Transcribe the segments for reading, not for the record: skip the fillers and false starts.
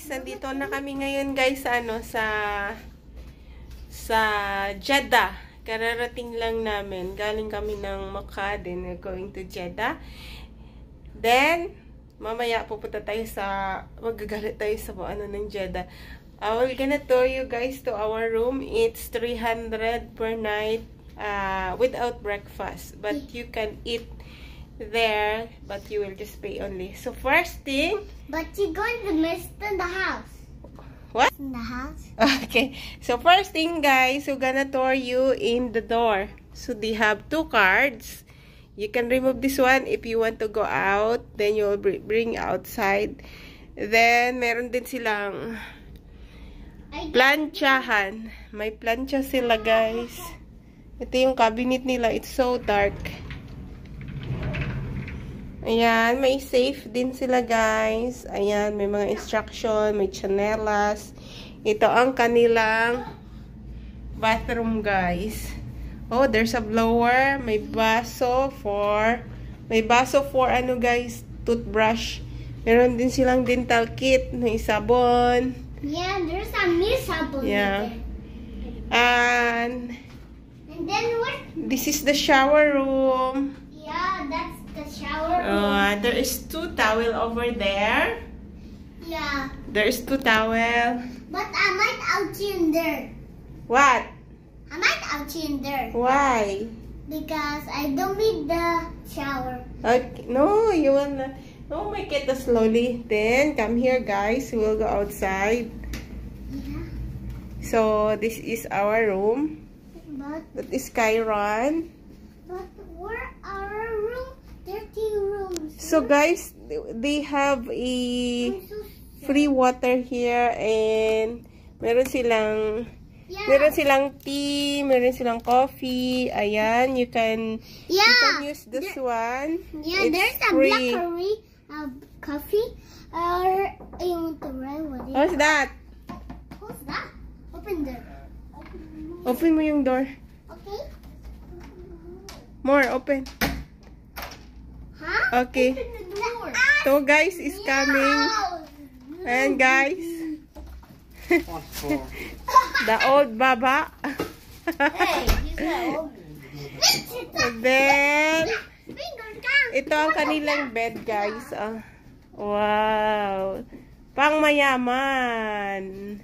guys, nandito na kami ngayon guys sa sa Jeddah. Kararating lang namin. Galing kami ng Makkah, then we're going to Jeddah. Then mamaya pupunta tayo magagalit tayo sa ng Jeddah. We're gonna tour you guys to our room. It's 300 per night without breakfast, but you can eat there, but you will just pay only. So first thing, but you're going to miss in the house. What? In the house. Okay, so first thing guys, we're gonna tour you in the door. So they have two cards. You can remove this one if you want to go out, then you'll bring outside. Then meron din silang planchahan. May plancha sila guys. Ito yung cabinet nila, it's so dark. Ayan, may safe din sila guys. Ayan, may mga instruction, may chanelas. Ito ang kanilang bathroom guys. Oh, there's a blower, may baso for ano guys, toothbrush. Meron din silang dental kit, may sabon. Yeah, there's a new sabon. Yeah. And then what? This is the shower room. Yeah, that's the shower room. There is two towel over there. Yeah. There is two towel. But I might out you in there. What? I might out you in there. Why? Because I don't need the shower. Okay. No, you wanna. No, make it slowly. Then come here, guys. We will go outside. Yeah. So this is our room. But that is Kyron. But where our room? Dirty rooms. So guys, they have a free water here, and meron silang tea, meron silang coffee. Ayan, you can use this one. Yeah, it's there's a free. blackberry coffee. Or I want to write what is What's that? What's that? Open the Open mo yung door. Okay. More, open. Huh? Okay. Open the door. So guys is coming. And guys, the old baba. Hey, he's not old. And then ito ang kanilang bed guys. Wow. Pang mayaman.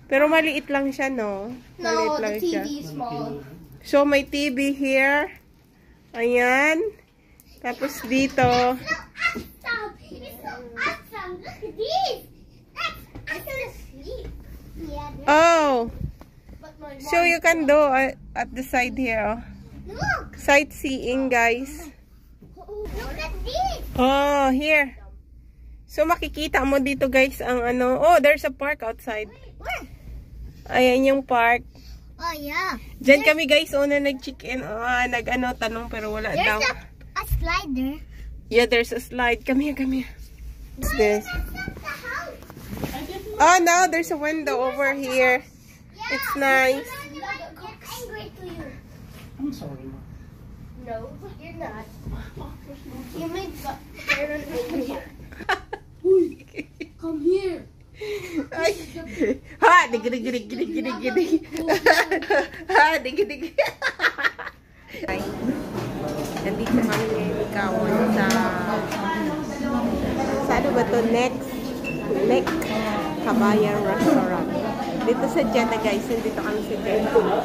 Pero maliit lang siya, no? Maliit No, lang the TV siya. is small. So may TV here. Ayan. Tapos dito. It's so awesome. It's so awesome. Look at this. I can sleep. Yeah. Oh. But my So you can do at the side here. look. Sightseeing guys. Look at this. Oh, here. So makikita mo dito guys ang ano. Oh, there's a park outside. Where? Ayan yung park. Oh yeah. Diyan kami guys una nag-check-in. Tanong pero wala daw. There's a slider. Yeah, there's a slide. Come here, come here. What's this? That's not the house. Oh no, there's a window over here. Yeah. It's nice. You might get angry to you. I'm sorry. No, you're not. You might get angry. Come here. Ay. Ha, dig. Ha, dig. Ay. Nandito kami ngayon ikaw sa ano ba to? Next Kabayan Restaurant. Dito sa Jeddah guys. Nandito kami sa Jeddah.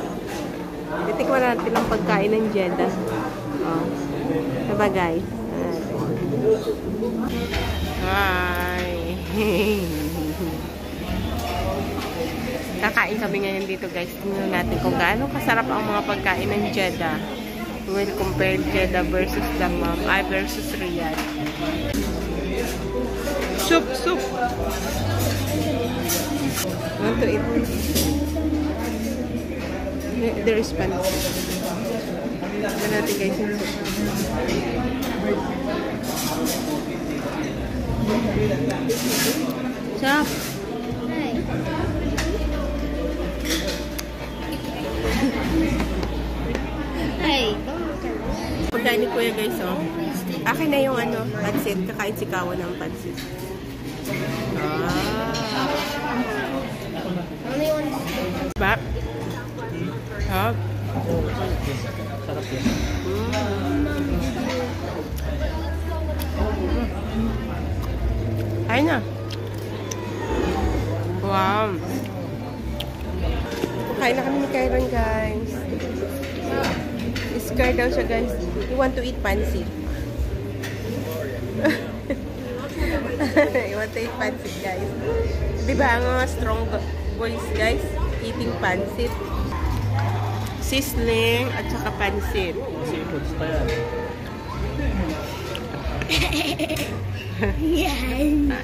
Titikman natin ang pagkain ng Jeddah. Oh. Diba guys? Hi! Kakain kami ngayon dito guys. Tingnan natin kung gaano kasarap ang mga pagkain ng Jeddah. We'll compare Jeddah versus Dammam. Versus Riyadh. Soup! Want to eat? There is pancit. Tignan natin guys yung soup. Chop! Hey. Pagkain ni Kuya guys, oh. Akin na yung pancit. Kakain si Kawa ng pancit. Ah. Sarap yun. Kain na. Wow. Kain na kami ni Kyron, guys. Scared daw siya, guys. You want to eat pancit. You want to eat pancit, guys. Diba ang mga strong boys, guys? Eating pancit. Sizzling at saka pancit. Seafoods pa yan. Yan.